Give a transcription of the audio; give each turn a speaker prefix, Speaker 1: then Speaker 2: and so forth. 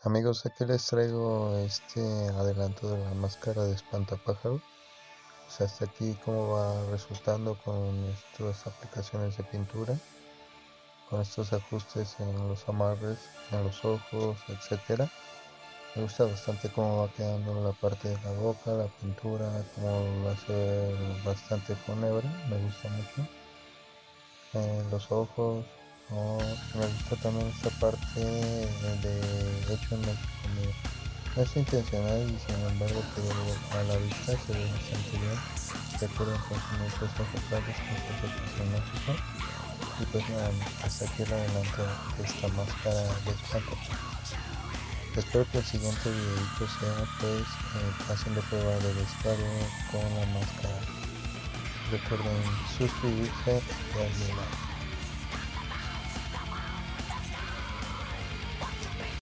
Speaker 1: Amigos, aquí les traigo este adelanto de la máscara de espantapájaro. Pues hasta aquí cómo va resultando con estas aplicaciones de pintura, con estos ajustes en los amarres, en los ojos, etcétera. Me gusta bastante cómo va quedando la parte de la boca, la pintura, cómo lo hace bastante fúnebre, me gusta mucho. Los ojos, me gusta también esta parte de hecho en México. No es intencional y sin embargo te digo, a la vista se ve bastante bien. Recuerden consumir cosas locales, cosas hechas en México. Y pues nada, hasta aquí el adelanto de esta máscara de espantapájaros. Espero que el siguiente videito sea pues haciendo prueba de vestuario con la máscara. Recuerden suscribirse y darle like.